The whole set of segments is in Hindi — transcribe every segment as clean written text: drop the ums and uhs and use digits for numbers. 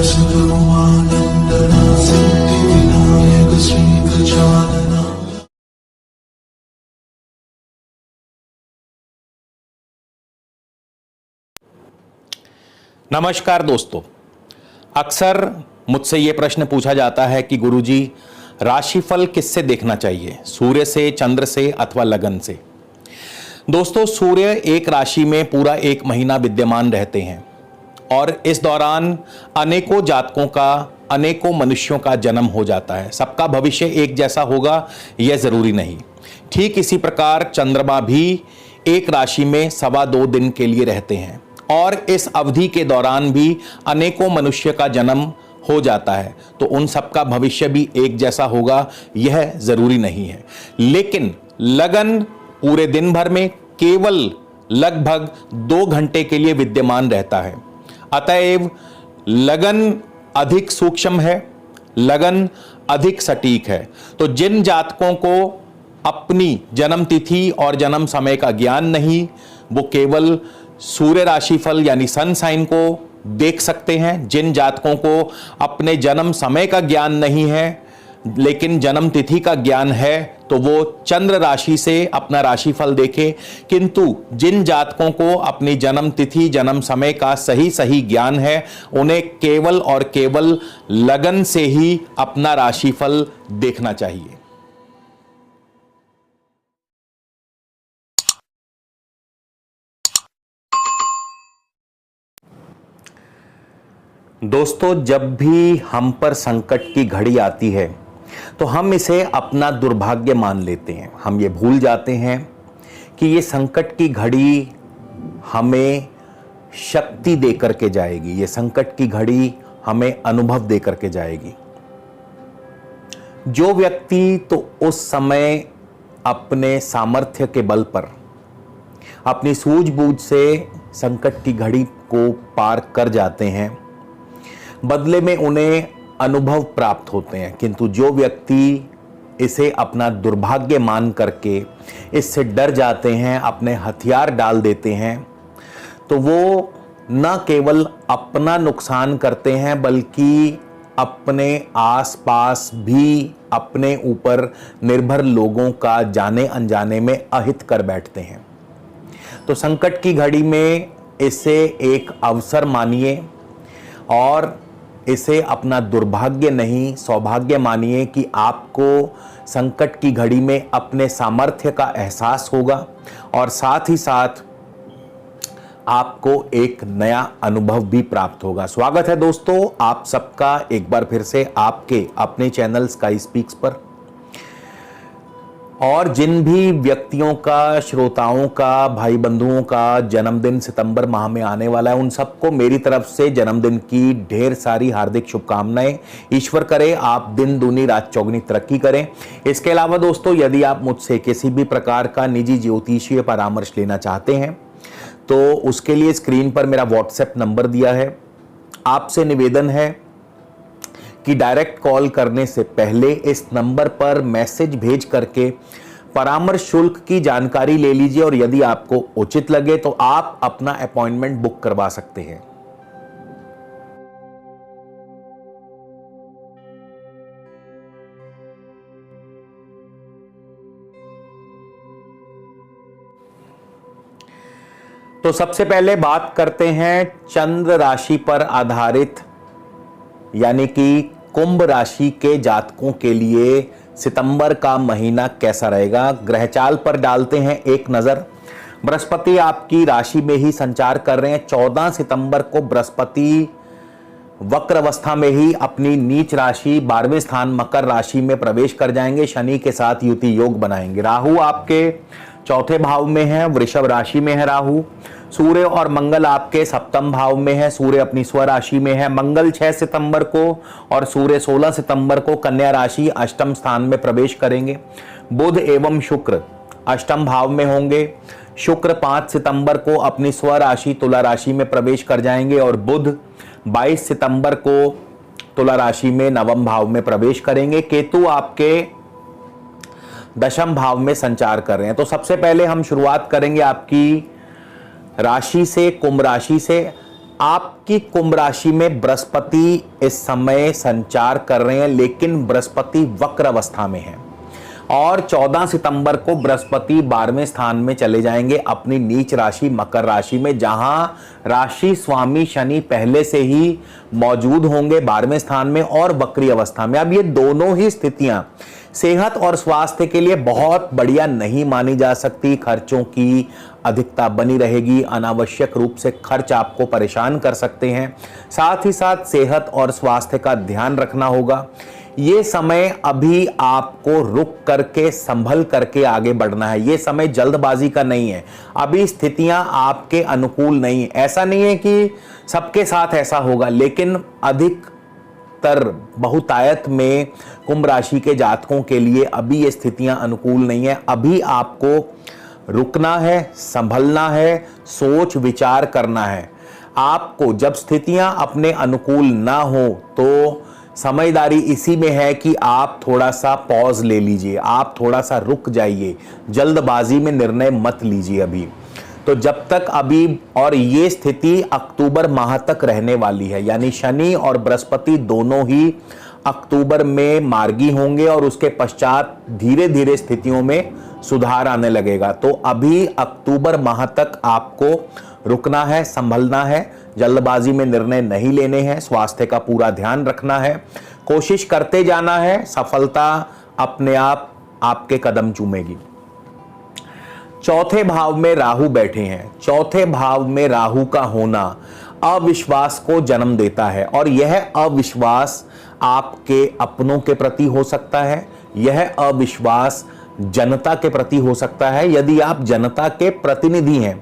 सद्गुरुमानन्दना सिद्धिविनायक श्रीगजानना। नमस्कार दोस्तों, अक्सर मुझसे ये प्रश्न पूछा जाता है कि गुरुजी राशिफल किससे देखना चाहिए, सूर्य से, चंद्र से अथवा लगन से। दोस्तों, सूर्य एक राशि में पूरा एक महीना विद्यमान रहते हैं और इस दौरान अनेकों जातकों का, अनेकों मनुष्यों का जन्म हो जाता है। सबका भविष्य एक जैसा होगा यह जरूरी नहीं। ठीक इसी प्रकार चंद्रमा भी एक राशि में 2.25 दिन के लिए रहते हैं और इस अवधि के दौरान भी अनेकों मनुष्य का जन्म हो जाता है, तो उन सबका भविष्य भी एक जैसा होगा यह जरूरी नहीं है। लेकिन लगन पूरे दिन भर में केवल लगभग 2 घंटे के लिए विद्यमान रहता है। अतएव लगन अधिक सूक्ष्म है, लगन अधिक सटीक है। तो जिन जातकों को अपनी जन्म तिथि और जन्म समय का ज्ञान नहीं, वो केवल सूर्य राशिफल यानी सन साइन को देख सकते हैं। जिन जातकों को अपने जन्म समय का ज्ञान नहीं है लेकिन जन्म तिथि का ज्ञान है, तो वो चंद्र राशि से अपना राशिफल देखें। किंतु जिन जातकों को अपनी जन्म तिथि, जन्म समय का सही ज्ञान है, उन्हें केवल और केवल लगन से ही अपना राशिफल देखना चाहिए। दोस्तों, जब भी हम पर संकट की घड़ी आती है तो हम इसे अपना दुर्भाग्य मान लेते हैं। हम ये भूल जाते हैं कि ये संकट की घड़ी हमें शक्ति देकर के जाएगी, ये संकट की घड़ी हमें अनुभव देकर के जाएगी। जो व्यक्ति तो उस समय अपने सामर्थ्य के बल पर, अपनी सूझबूझ से संकट की घड़ी को पार कर जाते हैं, बदले में उन्हें अनुभव प्राप्त होते हैं। किंतु जो व्यक्ति इसे अपना दुर्भाग्य मान करके इससे डर जाते हैं, अपने हथियार डाल देते हैं, तो वो न केवल अपना नुकसान करते हैं बल्कि अपने आसपास भी अपने ऊपर निर्भर लोगों का जाने अनजाने में अहित कर बैठते हैं। तो संकट की घड़ी में इसे एक अवसर मानिए और इसे अपना दुर्भाग्य नहीं, सौभाग्य मानिए कि आपको संकट की घड़ी में अपने सामर्थ्य का एहसास होगा और साथ ही साथ आपको एक नया अनुभव भी प्राप्त होगा। स्वागत है दोस्तों आप सबका एक बार फिर से आपके अपने चैनल स्काई स्पीक्स पर। और जिन भी व्यक्तियों का, श्रोताओं का, भाई बंधुओं का जन्मदिन सितंबर माह में आने वाला है, उन सबको मेरी तरफ से जन्मदिन की ढेर सारी हार्दिक शुभकामनाएं। ईश्वर करे आप दिन दूनी रात चौगुनी तरक्की करें। इसके अलावा दोस्तों, यदि आप मुझसे किसी भी प्रकार का निजी ज्योतिषीय परामर्श लेना चाहते हैं तो उसके लिए स्क्रीन पर मेरा व्हाट्सएप नंबर दिया है। आपसे निवेदन है कि डायरेक्ट कॉल करने से पहले इस नंबर पर मैसेज भेज करके परामर्श शुल्क की जानकारी ले लीजिए और यदि आपको उचित लगे तो आप अपना अपॉइंटमेंट बुक करवा सकते हैं। तो सबसे पहले बात करते हैं चंद्र राशि पर आधारित यानी कि कुंभ राशि के जातकों के लिए सितंबर का महीना कैसा रहेगा। ग्रहचाल पर डालते हैं एक नजर। बृहस्पति आपकी राशि में ही संचार कर रहे हैं। 14 सितंबर को बृहस्पति वक्र अवस्था में ही अपनी नीच राशि 12वें स्थान मकर राशि में प्रवेश कर जाएंगे। शनि के साथ युति योग बनाएंगे। राहु आपके चौथे भाव में है, वृषभ राशि में है राहु। सूर्य और मंगल आपके सप्तम भाव में है, सूर्य अपनी स्व राशि में है। मंगल 6 सितंबर को और सूर्य 16 सितंबर को कन्या राशि अष्टम स्थान में प्रवेश करेंगे। बुध एवं शुक्र अष्टम भाव में होंगे। शुक्र 5 सितंबर को अपनी स्व राशि तुला राशि में प्रवेश कर जाएंगे और बुध 22 सितंबर को तुला राशि में नवम भाव में प्रवेश करेंगे। केतु आपके दशम भाव में संचार कर रहे हैं। तो सबसे पहले हम शुरुआत करेंगे आपकी राशि से, कुंभ राशि से। आपकी कुंभ राशि में बृहस्पति इस समय संचार कर रहे हैं, लेकिन बृहस्पति वक्र अवस्था में है और 14 सितंबर को बृहस्पति 12वें स्थान में चले जाएंगे अपनी नीच राशि मकर राशि में, जहां राशि स्वामी शनि पहले से ही मौजूद होंगे 12वें स्थान में और वक्री अवस्था में। अब ये दोनों ही स्थितियां सेहत और स्वास्थ्य के लिए बहुत बढ़िया नहीं मानी जा सकती। खर्चों की अधिकता बनी रहेगी, अनावश्यक रूप से खर्च आपको परेशान कर सकते हैं। साथ ही साथ सेहत और स्वास्थ्य का ध्यान रखना होगा। ये समय अभी आपको रुक करके संभल करके आगे बढ़ना है। ये समय जल्दबाजी का नहीं है। अभी स्थितियां आपके अनुकूल नहीं है। ऐसा नहीं है कि सबके साथ ऐसा होगा, लेकिन अधिकतर बहुतायत में कुंभ राशि के जातकों के लिए अभी ये स्थितियां अनुकूल नहीं है। अभी आपको रुकना है, संभलना है, सोच विचार करना है। आपको जब स्थितियां अपने अनुकूल ना हो तो समझदारी इसी में है कि आप थोड़ा सा पॉज ले लीजिए, आप थोड़ा सा रुक जाइए, जल्दबाजी में निर्णय मत लीजिए अभी। तो जब तक अभी, और ये स्थिति अक्टूबर माह तक रहने वाली है, यानी शनि और बृहस्पति दोनों ही अक्टूबर में मार्गी होंगे और उसके पश्चात धीरे धीरे स्थितियों में सुधार आने लगेगा। तो अभी अक्टूबर माह तक आपको रुकना है, संभलना है, जल्दबाजी में निर्णय नहीं लेने हैं, स्वास्थ्य का पूरा ध्यान रखना है, कोशिश करते जाना है, सफलता अपने आप आपके कदम चूमेगी। चौथे भाव में राहु बैठे हैं। चौथे भाव में राहु का होना अविश्वास को जन्म देता है और यह अविश्वास आपके अपनों के प्रति हो सकता है, यह अविश्वास जनता के प्रति हो सकता है। यदि आप जनता के प्रतिनिधि हैं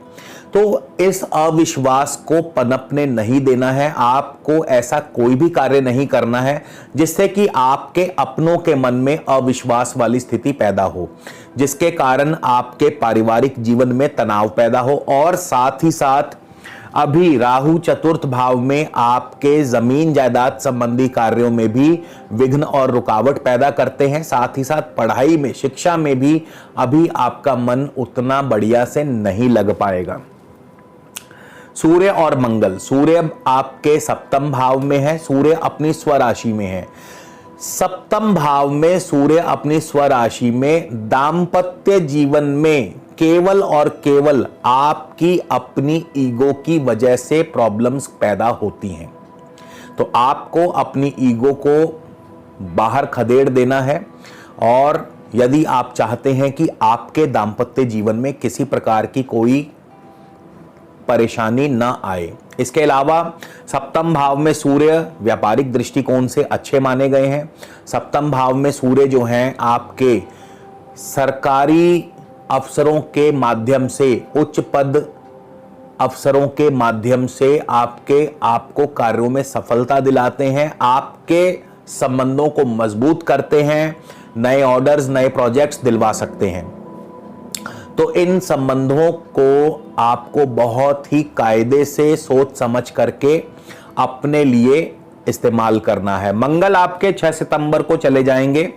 तो इस अविश्वास को पनपने नहीं देना है। आपको ऐसा कोई भी कार्य नहीं करना है जिससे कि आपके अपनों के मन में अविश्वास वाली स्थिति पैदा हो, जिसके कारण आपके पारिवारिक जीवन में तनाव पैदा हो। और साथ ही साथ अभी राहु चतुर्थ भाव में आपके जमीन जायदाद संबंधी कार्यों में भी विघ्न और रुकावट पैदा करते हैं। साथ ही साथ पढ़ाई में, शिक्षा में भी अभी आपका मन उतना बढ़िया से नहीं लग पाएगा। सूर्य और मंगल, सूर्य आपके सप्तम भाव में है, सूर्य अपनी स्वराशि में है। सप्तम भाव में सूर्य अपनी स्वराशि में दाम्पत्य जीवन में केवल और केवल आपकी अपनी ईगो की वजह से प्रॉब्लम्स पैदा होती हैं। तो आपको अपनी ईगो को बाहर खदेड़ देना है और यदि आप चाहते हैं कि आपके दाम्पत्य जीवन में किसी प्रकार की कोई परेशानी ना आए। इसके अलावा सप्तम भाव में सूर्य व्यापारिक दृष्टिकोण से अच्छे माने गए हैं। सप्तम भाव में सूर्य जो हैं आपके सरकारी अफसरों के माध्यम से, उच्च पद अफसरों के माध्यम से आपको कार्यों में सफलता दिलाते हैं, आपके संबंधों को मजबूत करते हैं, नए ऑर्डर्स, नए प्रोजेक्ट्स दिलवा सकते हैं। तो इन संबंधों को आपको बहुत ही कायदे से सोच समझ करके अपने लिए इस्तेमाल करना है। मंगल आपके 6 सितंबर को चले जाएंगे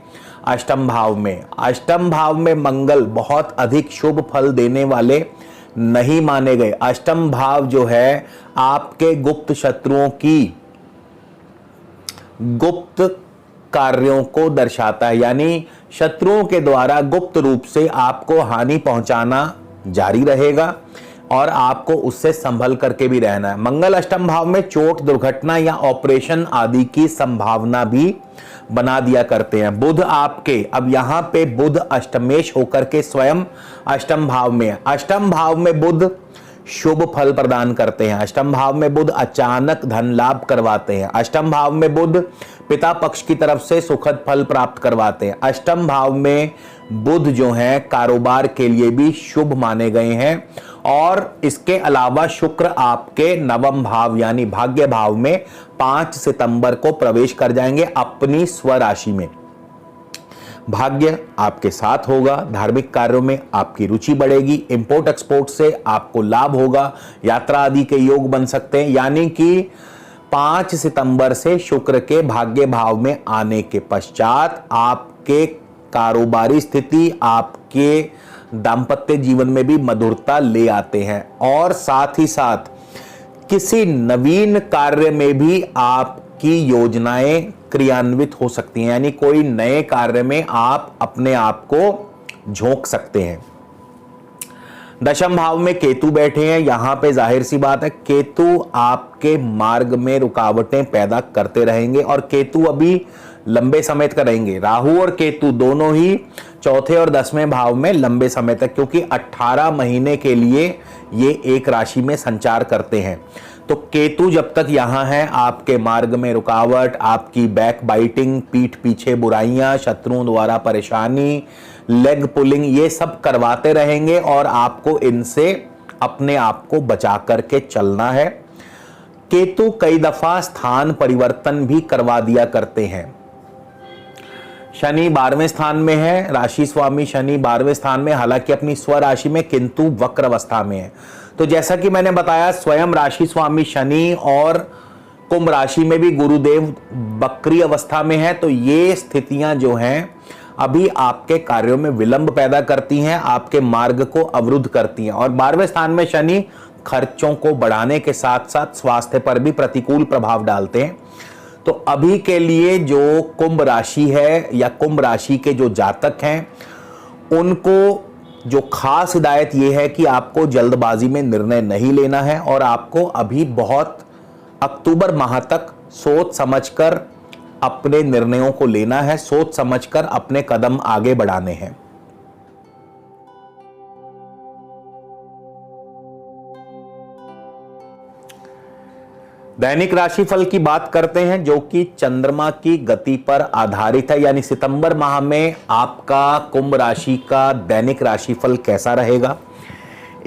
अष्टम भाव में। अष्टम भाव में मंगल बहुत अधिक शुभ फल देने वाले नहीं माने गए। अष्टम भाव जो है आपके गुप्त शत्रुओं की गुप्त कार्यों को दर्शाता है, यानी शत्रुओं के द्वारा गुप्त रूप से आपको हानि पहुंचाना जारी रहेगा और आपको उससे संभल करके भी रहना है। मंगल अष्टम भाव में चोट, दुर्घटना या ऑपरेशन आदि की संभावना भी बना दिया करते हैं। बुध आपके, अब यहां पे बुध अष्टमेश होकर के स्वयं अष्टम भाव में है। अष्टम भाव में बुध शुभ फल प्रदान करते हैं। अष्टम भाव में बुध अचानक धन लाभ करवाते हैं। अष्टम भाव में बुध पिता पक्ष की तरफ से सुखद फल प्राप्त करवाते हैं। अष्टम भाव में बुध जो है कारोबार के लिए भी शुभ माने गए हैं। और इसके अलावा शुक्र आपके नवम भाव यानी भाग्य भाव में 5 सितंबर को प्रवेश कर जाएंगे अपनी स्वराशि में। भाग्य आपके साथ होगा, धार्मिक कार्यों में आपकी रुचि बढ़ेगी, इंपोर्ट एक्सपोर्ट से आपको लाभ होगा, यात्रा आदि के योग बन सकते हैं। यानी कि 5 सितंबर से शुक्र के भाग्य भाव में आने के पश्चात आपके कारोबारी स्थिति, आपके दाम्पत्य जीवन में भी मधुरता ले आते हैं। और साथ ही साथ किसी नवीन कार्य में भी आपकी योजनाएं क्रियान्वित हो सकती हैं, यानी कोई नए कार्य में आप अपने आप को झोंक सकते हैं। दशम भाव में केतु बैठे हैं, यहां पे जाहिर सी बात है केतु आपके मार्ग में रुकावटें पैदा करते रहेंगे, और केतु अभी लंबे समय तक रहेंगे। राहु और केतु दोनों ही चौथे और 10वें भाव में लंबे समय तक, क्योंकि 18 महीने के लिए ये एक राशि में संचार करते हैं। तो केतु जब तक यहां है आपके मार्ग में रुकावट, आपकी बैक बाइटिंग, पीठ पीछे बुराइयां, शत्रुओं द्वारा परेशानी, लेग पुलिंग, ये सब करवाते रहेंगे, और आपको इनसे अपने आप को बचा करके चलना है। केतु कई दफा स्थान परिवर्तन भी करवा दिया करते हैं। शनि 12वें स्थान में है, राशि स्वामी शनि 12वें स्थान में, हालांकि अपनी स्वराशि में, किंतु वक्र अवस्था में है। तो जैसा कि मैंने बताया, स्वयं राशि स्वामी शनि और कुंभ राशि में भी गुरुदेव वक्री अवस्था में है। तो ये स्थितियां जो हैं अभी आपके कार्यों में विलंब पैदा करती हैं, आपके मार्ग को अवरुद्ध करती हैं। और 12वें स्थान में शनि खर्चों को बढ़ाने के साथ साथ स्वास्थ्य पर भी प्रतिकूल प्रभाव डालते हैं। तो अभी के लिए जो कुंभ राशि है या कुंभ राशि के जो जातक हैं, उनको जो खास हिदायत ये है कि आपको जल्दबाजी में निर्णय नहीं लेना है, और आपको अभी बहुत अक्टूबर माह तक सोच समझकर अपने निर्णयों को लेना है, सोच समझकर अपने कदम आगे बढ़ाने हैं। दैनिक राशिफल की बात करते हैं, जो कि चंद्रमा की गति पर आधारित है, यानी सितंबर माह में आपका कुंभ राशि का दैनिक राशिफल कैसा रहेगा।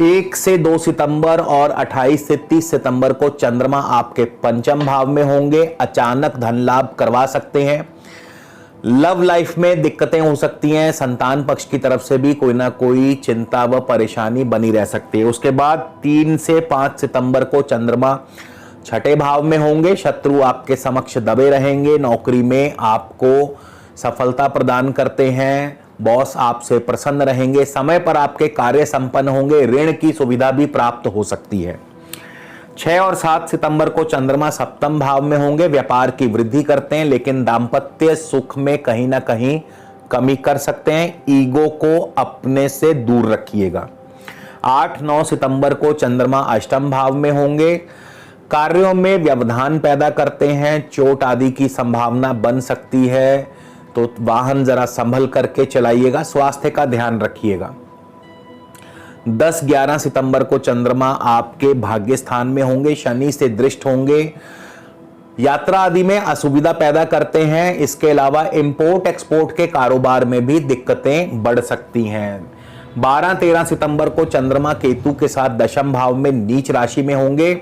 1 से 2 सितंबर और 28 से 30 सितंबर को चंद्रमा आपके पंचम भाव में होंगे, अचानक धन लाभ करवा सकते हैं। लव लाइफ में दिक्कतें हो सकती हैं, संतान पक्ष की तरफ से भी कोई ना कोई चिंता व परेशानी बनी रह सकती है। उसके बाद 3 से 5 सितंबर को चंद्रमा छठे भाव में होंगे, शत्रु आपके समक्ष दबे रहेंगे, नौकरी में आपको सफलता प्रदान करते हैं, बॉस आपसे प्रसन्न रहेंगे, समय पर आपके कार्य संपन्न होंगे, ऋण की सुविधा भी प्राप्त हो सकती है। 6 और 7 सितंबर को चंद्रमा सप्तम भाव में होंगे, व्यापार की वृद्धि करते हैं, लेकिन दाम्पत्य सुख में कहीं ना कहीं कमी कर सकते हैं, ईगो को अपने से दूर रखिएगा। 8-9 सितंबर को चंद्रमा अष्टम भाव में होंगे, कार्यों में व्यवधान पैदा करते हैं, चोट आदि की संभावना बन सकती है, तो वाहन जरा संभल करके चलाइएगा, स्वास्थ्य का ध्यान रखिएगा। 10-11 सितंबर को चंद्रमा आपके भाग्य स्थान में होंगे, शनि से दृष्ट होंगे, यात्रा आदि में असुविधा पैदा करते हैं। इसके अलावा इंपोर्ट एक्सपोर्ट के कारोबार में भी दिक्कतें बढ़ सकती हैं। 12-13 सितंबर को चंद्रमा केतु के साथ दशम भाव में नीच राशि में होंगे,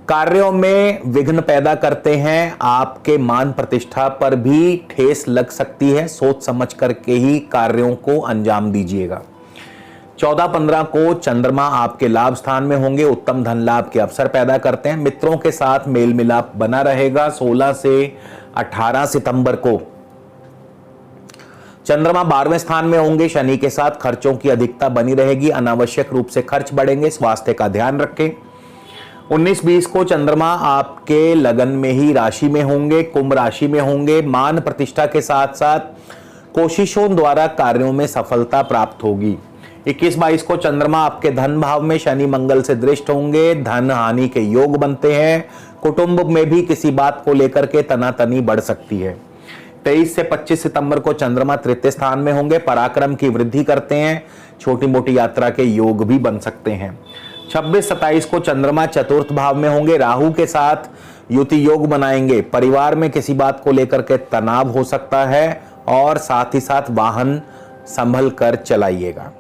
कार्यों में विघ्न पैदा करते हैं, आपके मान प्रतिष्ठा पर भी ठेस लग सकती है, सोच समझ करके ही कार्यों को अंजाम दीजिएगा। 14-15 को चंद्रमा आपके लाभ स्थान में होंगे, उत्तम धन लाभ के अवसर पैदा करते हैं, मित्रों के साथ मेल मिलाप बना रहेगा। 16 से 18 सितंबर को चंद्रमा 12वें स्थान में होंगे, शनि के साथ खर्चों की अधिकता बनी रहेगी, अनावश्यक रूप से खर्च बढ़ेंगे, स्वास्थ्य का ध्यान रखें। 19-20 को चंद्रमा आपके लगन में ही राशि में होंगे, कुंभ राशि में होंगे, मान प्रतिष्ठा के साथ साथ कोशिशों द्वारा कार्यों में सफलता प्राप्त होगी। 21-22 को चंद्रमा आपके धन भाव में शनि मंगल से दृष्ट होंगे, धन हानि के योग बनते हैं, कुटुंब में भी किसी बात को लेकर के तनातनी बढ़ सकती है। 23 से 25 सितंबर को चंद्रमा तृतीय स्थान में होंगे, पराक्रम की वृद्धि करते हैं, छोटी मोटी यात्रा के योग भी बन सकते हैं। 26-27 को चंद्रमा चतुर्थ भाव में होंगे, राहु के साथ युति योग बनाएंगे, परिवार में किसी बात को लेकर के तनाव हो सकता है, और साथ ही साथ वाहन संभल कर चलाइएगा।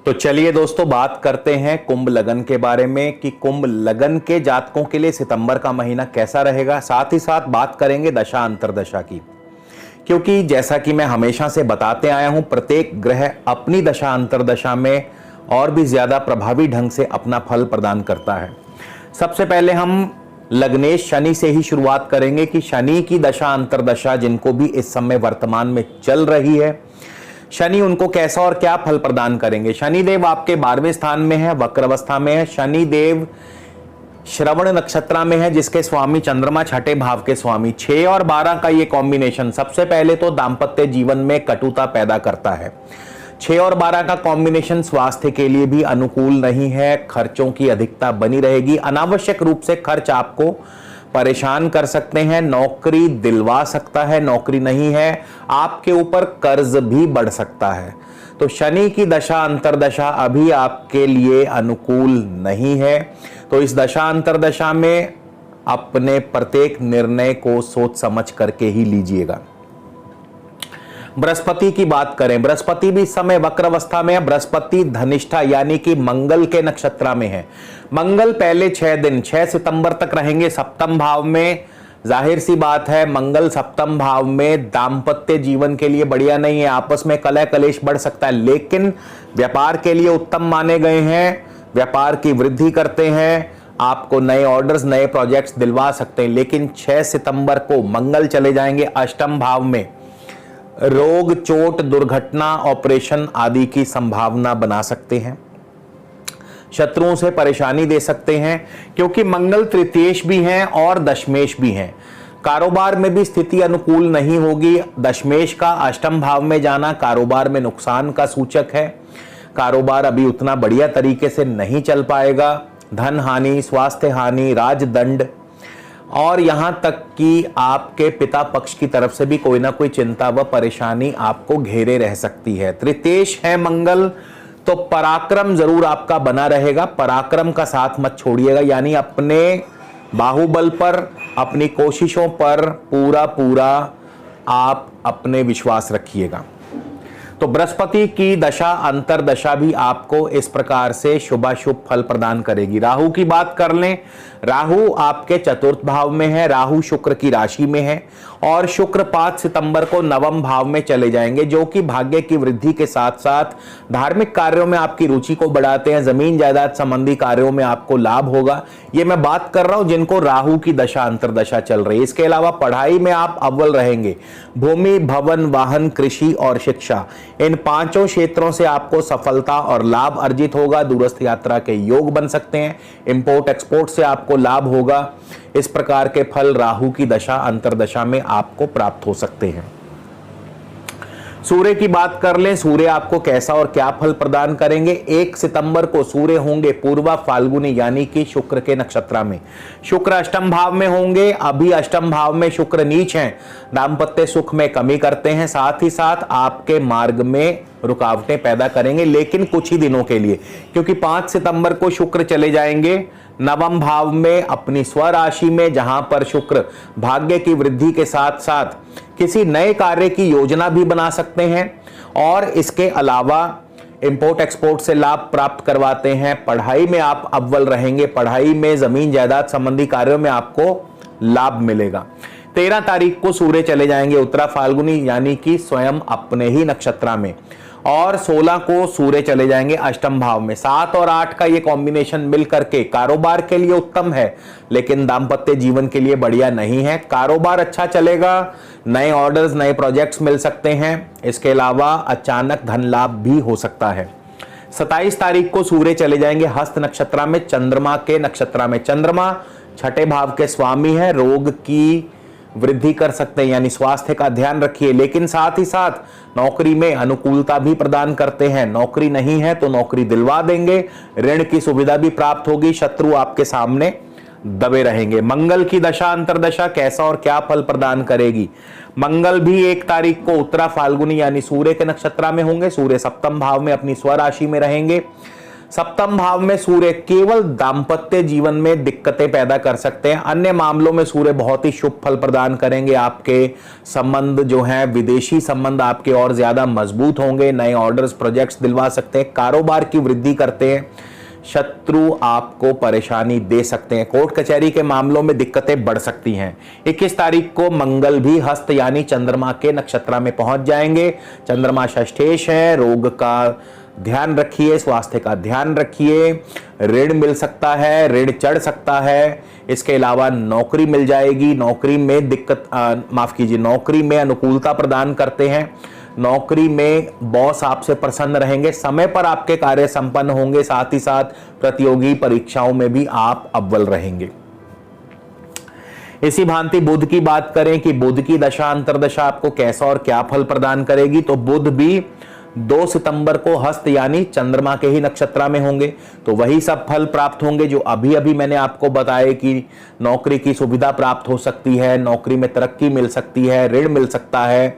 तो चलिए दोस्तों, बात करते हैं कुंभ लगन के बारे में कि कुंभ लगन के जातकों के लिए सितंबर का महीना कैसा रहेगा। साथ ही साथ बात करेंगे दशा अंतरदशा की, क्योंकि जैसा कि मैं हमेशा से बताते आया हूं, प्रत्येक ग्रह अपनी दशा अंतरदशा में और भी ज्यादा प्रभावी ढंग से अपना फल प्रदान करता है। सबसे पहले हम लग्नेश शनि से ही शुरुआत करेंगे कि शनि की दशा अंतरदशा जिनको भी इस समय वर्तमान में चल रही है, शनि उनको कैसा और क्या फल प्रदान करेंगे। शनिदेव आपके 12वें स्थान में है, वक्र अवस्था में है। शनिदेव श्रवण नक्षत्र में है, जिसके स्वामी चंद्रमा छठे भाव के स्वामी। 6 और 12 का ये कॉम्बिनेशन सबसे पहले तो दाम्पत्य जीवन में कटुता पैदा करता है। 6 और 12 का कॉम्बिनेशन स्वास्थ्य के लिए भी अनुकूल नहीं है। खर्चों की अधिकता बनी रहेगी, अनावश्यक रूप से खर्च आपको परेशान कर सकते हैं। नौकरी दिलवा सकता है, नौकरी नहीं है, आपके ऊपर कर्ज भी बढ़ सकता है। तो शनि की दशा अंतरदशा अभी आपके लिए अनुकूल नहीं है। तो इस दशा अंतरदशा में अपने प्रत्येक निर्णय को सोच समझ करके ही लीजिएगा। बृहस्पति की बात करें, बृहस्पति भी इस समय वक्र अवस्था में है। बृहस्पति धनिष्ठा यानी कि मंगल के नक्षत्र में है। मंगल पहले 6 दिन 6 सितंबर तक रहेंगे सप्तम भाव में। जाहिर सी बात है, मंगल सप्तम भाव में दाम्पत्य जीवन के लिए बढ़िया नहीं है, आपस में कलह कलेश बढ़ सकता है, लेकिन व्यापार के लिए उत्तम माने गए हैं। व्यापार की वृद्धि करते हैं, आपको नए ऑर्डर्स नए प्रोजेक्ट्स दिलवा सकते हैं। लेकिन 6 सितंबर को मंगल चले जाएंगे अष्टम भाव में। रोग चोट दुर्घटना ऑपरेशन आदि की संभावना बना सकते हैं। शत्रुओं से परेशानी दे सकते हैं, क्योंकि मंगल तृतीयेश भी हैं और दशमेश भी हैं। कारोबार में भी स्थिति अनुकूल नहीं होगी। दशमेश का अष्टम भाव में जाना कारोबार में नुकसान का सूचक है। कारोबार अभी उतना बढ़िया तरीके से नहीं चल पाएगा। धन हानि, स्वास्थ्य हानि, राजदंड और यहां तक कि आपके पिता पक्ष की तरफ से भी कोई ना कोई चिंता व परेशानी आपको घेरे रह सकती है। तृतीयेश है मंगल, तो पराक्रम जरूर आपका बना रहेगा। पराक्रम का साथ मत छोड़िएगा, यानी अपने बाहुबल पर, अपनी कोशिशों पर पूरा आप अपने विश्वास रखिएगा। तो बृहस्पति की दशा अंतरदशा भी आपको इस प्रकार से शुभाशुभ फल प्रदान करेगी। राहु की बात कर लें, राहु आपके चतुर्थ भाव में है, राहु शुक्र की राशि में है और शुक्र 5 सितंबर को नवम भाव में चले जाएंगे, जो कि भाग्य की वृद्धि के साथ साथ धार्मिक कार्यों में आपकी रुचि को बढ़ाते हैं। जमीन जायदाद संबंधी कार्यों में आपको लाभ होगा। ये मैं बात कर रहा हूं जिनको राहु की दशा अंतरदशा चल रही है। इसके अलावा पढ़ाई में आप अव्वल रहेंगे। भूमि, भवन, वाहन, कृषि और शिक्षा, इन 5 क्षेत्रों से आपको सफलता और लाभ अर्जित होगा। दूरस्थ यात्रा के योग बन सकते हैं। इंपोर्ट एक्सपोर्ट से आपको लाभ होगा। इस प्रकार के फल राहु की दशा अंतरदशा में आपको प्राप्त हो सकते हैं। सूर्य की बात कर लें, सूर्य आपको कैसा और क्या फल प्रदान करेंगे। 1 सितंबर को सूर्य होंगे पूर्वा फाल्गुनी यानी कि शुक्र के नक्षत्र में। शुक्र अष्टम भाव में होंगे। अभी अष्टम भाव में शुक्र नीच हैं, दाम्पत्य सुख में कमी करते हैं, साथ ही साथ आपके मार्ग में रुकावटें पैदा करेंगे, लेकिन कुछ ही दिनों के लिए, क्योंकि 5 सितंबर को शुक्र चले जाएंगे नवम भाव में अपनी स्वराशि में, जहां पर शुक्र भाग्य की वृद्धि के साथ साथ किसी नए कार्य की योजना भी बना सकते हैं और इसके अलावा इंपोर्ट एक्सपोर्ट से लाभ प्राप्त करवाते हैं। पढ़ाई में आप अव्वल रहेंगे, पढ़ाई में जमीन जायदाद संबंधी कार्यों में आपको लाभ मिलेगा। 13 तारीख को सूर्य चले जाएंगे उत्तरा फाल्गुनी यानी कि स्वयं अपने ही नक्षत्र में और 16 को सूर्य चले जाएंगे अष्टम भाव में। 7 और 8 का ये कॉम्बिनेशन मिल करके कारोबार के लिए उत्तम है, लेकिन दाम्पत्य जीवन के लिए बढ़िया नहीं है। कारोबार अच्छा चलेगा, नए ऑर्डर्स नए प्रोजेक्ट्स मिल सकते हैं। इसके अलावा अचानक धन लाभ भी हो सकता है। 27 तारीख को सूर्य चले जाएंगे हस्त नक्षत्र में, चंद्रमा के नक्षत्र में। चंद्रमा छठे भाव के स्वामी है, रोग की वृद्धि कर सकते हैं, यानी स्वास्थ्य का ध्यान रखिए, लेकिन साथ ही साथ नौकरी में अनुकूलता भी प्रदान करते हैं। नौकरी नहीं है तो नौकरी दिलवा देंगे, ऋण की सुविधा भी प्राप्त होगी, शत्रु आपके सामने दबे रहेंगे। मंगल की दशा अंतरदशा कैसा और क्या फल प्रदान करेगी। मंगल भी 1 तारीख को उत्तरा फाल्गुनी यानी सूर्य के नक्षत्र में होंगे। सूर्य सप्तम भाव में अपनी स्वराशि में रहेंगे। सप्तम भाव में सूर्य केवल दाम्पत्य जीवन में दिक्कतें पैदा कर सकते हैं, अन्य मामलों में सूर्य बहुत ही शुभ फल प्रदान करेंगे। आपके संबंध जो हैं विदेशी संबंध आपके और ज्यादा मजबूत होंगे, नए ऑर्डर्स प्रोजेक्ट्स दिलवा सकते हैं, कारोबार की वृद्धि करते हैं। शत्रु आपको परेशानी दे सकते हैं, कोर्ट कचहरी के मामलों में दिक्कतें बढ़ सकती हैं। 21 तारीख को मंगल भी हस्त यानी चंद्रमा के नक्षत्र में पहुंच जाएंगे। चंद्रमा षष्ठेश है, रोग का ध्यान रखिए, स्वास्थ्य का ध्यान रखिए। ऋण मिल सकता है, ऋण चढ़ सकता है। इसके अलावा नौकरी मिल जाएगी, नौकरी में दिक्कत नौकरी में अनुकूलता प्रदान करते हैं। नौकरी में बॉस आपसे प्रसन्न रहेंगे, समय पर आपके कार्य संपन्न होंगे, साथ ही साथ प्रतियोगी परीक्षाओं में भी आप अव्वल रहेंगे। इसी भांति बुध की बात करें कि बुध की दशा अंतरदशा आपको कैसा और क्या फल प्रदान करेगी, तो बुध भी 2 सितंबर को हस्त यानी चंद्रमा के ही नक्षत्र में होंगे, तो वही सब फल प्राप्त होंगे जो अभी अभी मैंने आपको बताया कि नौकरी की सुविधा प्राप्त हो सकती है, नौकरी में तरक्की मिल सकती है, ऋण मिल सकता है,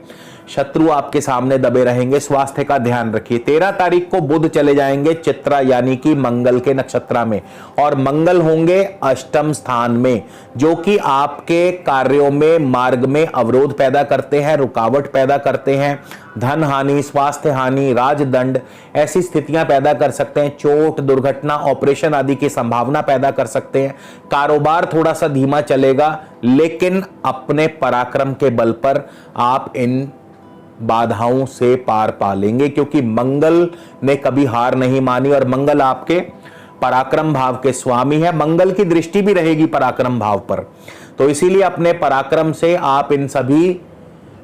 शत्रु आपके सामने दबे रहेंगे। स्वास्थ्य का ध्यान रखिए। 13 तारीख को बुध चले जाएंगे चित्रा यानी कि मंगल के नक्षत्र में, और मंगल होंगे अष्टम स्थान में, जो कि आपके कार्यों में मार्ग में अवरोध पैदा करते हैं, रुकावट पैदा करते हैं, धन हानि, स्वास्थ्य हानि, राजदंड ऐसी स्थितियां पैदा कर सकते हैं, चोट, दुर्घटना, ऑपरेशन आदि की संभावना पैदा कर सकते हैं। कारोबार थोड़ा सा धीमा चलेगा, लेकिन अपने पराक्रम के बल पर आप इन बाधाओं से पार पा लेंगे, क्योंकि मंगल ने कभी हार नहीं मानी और मंगल आपके पराक्रम भाव के स्वामी है। मंगल की दृष्टि भी रहेगी पराक्रम भाव पर, तो इसीलिए अपने पराक्रम से आप इन सभी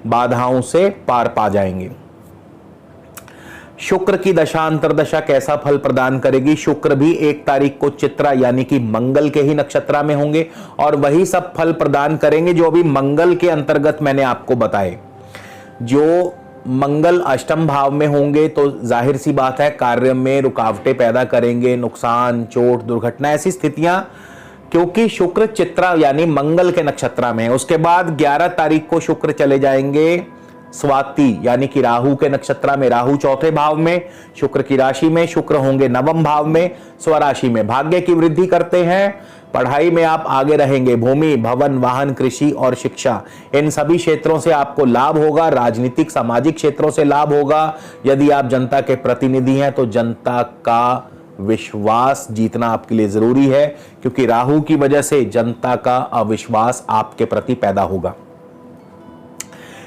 बाधाओं से पार पा जाएंगे। शुक्र की दशा अंतरदशा कैसा फल प्रदान करेगी? शुक्र भी 1 तारीख को चित्रा यानी कि मंगल के ही नक्षत्र में होंगे और वही सब फल प्रदान करेंगे जो अभी मंगल के अंतर्गत मैंने आपको बताए। जो मंगल अष्टम भाव में होंगे तो जाहिर सी बात है कार्य में रुकावटें पैदा करेंगे, नुकसान, चोट, दुर्घटना ऐसी स्थितियां, क्योंकि शुक्र चित्रा यानी मंगल के नक्षत्र में है। उसके बाद 11 तारीख को शुक्र चले जाएंगे स्वाति यानी कि राहु के नक्षत्र में। राहु 4थे भाव में, शुक्र की राशि में, शुक्र होंगे 9वें भाव में, स्वराशि में। भाग्य की वृद्धि करते हैं, पढ़ाई में आप आगे रहेंगे, भूमि, भवन, वाहन, कृषि और शिक्षा इन सभी क्षेत्रों से आपको लाभ होगा। राजनीतिक, सामाजिक क्षेत्रों से लाभ होगा। यदि आप जनता के प्रतिनिधि हैं तो जनता का विश्वास जीतना आपके लिए जरूरी है, क्योंकि राहु की वजह से जनता का अविश्वास आपके प्रति पैदा होगा।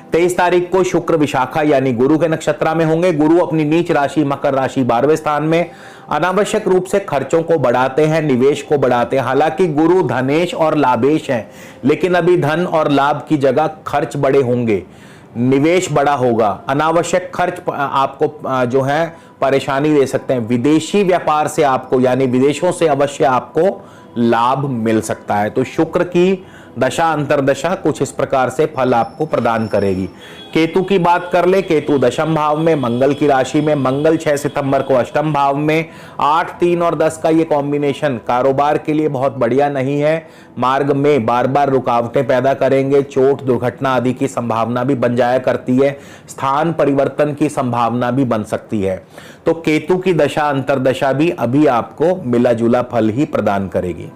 23 तारीख को शुक्र विशाखा यानी गुरु के नक्षत्र में होंगे। गुरु अपनी नीच राशि मकर राशि 12वें स्थान में अनावश्यक रूप से खर्चों को बढ़ाते हैं, निवेश को बढ़ाते हैं। हालांकि गुरु धनेश और लाभेश हैं, लेकिन अभी धन और लाभ की जगह खर्च बड़े होंगे, निवेश बड़ा होगा। अनावश्यक खर्च आपको जो है परेशानी दे सकते हैं। विदेशी व्यापार से आपको यानी विदेशों से अवश्य आपको लाभ मिल सकता है। तो शुक्र की दशा अंतरदशा कुछ इस प्रकार से फल आपको प्रदान करेगी। केतु की बात कर ले, केतु 10वें भाव में, मंगल की राशि में। मंगल 6 सितंबर को अष्टम भाव में। 8, 3 और 10 का ये कॉम्बिनेशन कारोबार के लिए बहुत बढ़िया नहीं है। मार्ग में बार बार रुकावटें पैदा करेंगे, चोट, दुर्घटना आदि की संभावना भी बन जाया करती है। स्थान परिवर्तन की संभावना भी बन सकती है। तो केतु की दशा अंतरदशा भी अभी आपको मिला जुला फल ही प्रदान करेगी।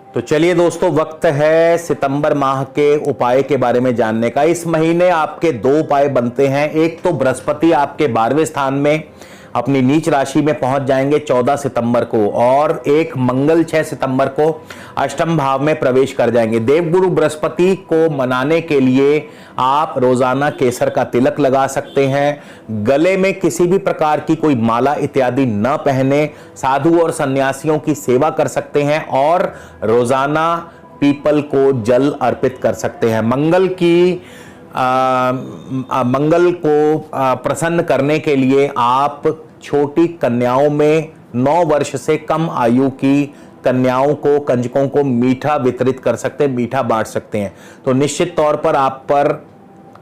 तो चलिए दोस्तों, वक्त है सितंबर माह के उपाय के बारे में जानने का। इस महीने आपके 2 उपाय बनते हैं। एक तो बृहस्पति आपके 12वें स्थान में अपनी नीच राशि में पहुंच जाएंगे 14 सितंबर को, और एक मंगल 6 सितंबर को अष्टम भाव में प्रवेश कर जाएंगे। देवगुरु बृहस्पति को मनाने के लिए आप रोजाना केसर का तिलक लगा सकते हैं। गले में किसी भी प्रकार की कोई माला इत्यादि न पहने, साधु और सन्यासियों की सेवा कर सकते हैं और रोजाना पीपल को जल अर्पित कर सकते हैं। मंगल को प्रसन्न करने के लिए आप छोटी कन्याओं में 9 वर्ष से कम आयु की कन्याओं को, कंजकों को मीठा वितरित कर सकते हैं, मीठा बांट सकते हैं। तो निश्चित तौर पर आप पर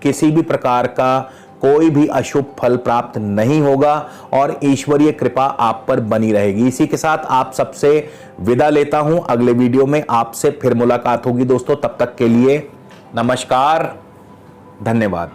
किसी भी प्रकार का कोई भी अशुभ फल प्राप्त नहीं होगा और ईश्वरीय कृपा आप पर बनी रहेगी। इसी के साथ आप सबसे विदा लेता हूं। अगले वीडियो में आपसे फिर मुलाकात होगी दोस्तों। तब तक के लिए नमस्कार, धन्यवाद।